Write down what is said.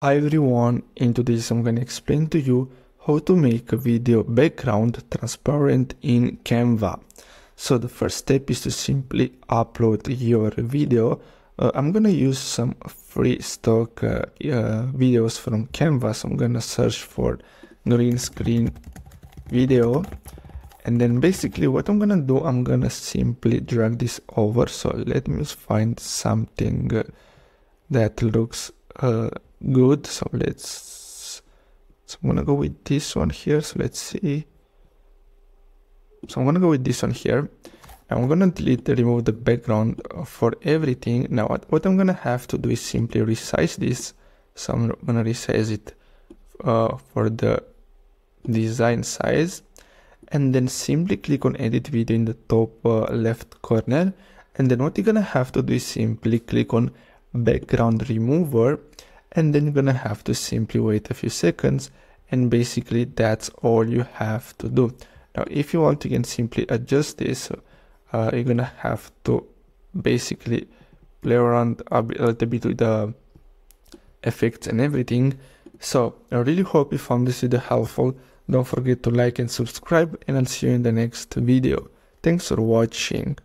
Hi everyone, in today's I'm gonna explain to you how to make a video background transparent in Canva. So the first step is to simply upload your video. I'm gonna use some free stock videos from Canva. So I'm gonna search for green screen video, and then basically what I'm gonna do, I'm gonna simply drag this over. So let me find something that looks good. So I'm gonna go with this one here. So let's see. So I'm gonna go with this one here. I'm gonna remove the background for everything. Now what I'm gonna have to do is simply resize this. So I'm gonna resize it for the design size, and then simply click on edit video in the top left corner. And then what you're gonna have to do is simply click on background remover, and then you're gonna have to simply wait a few seconds, and basically that's all you have to do. Now if you want, you can simply adjust this. You're gonna have to basically play around a little bit with the effects and everything. So I really hope you found this video helpful. Don't forget to like and subscribe, and I'll see you in the next video. Thanks for watching.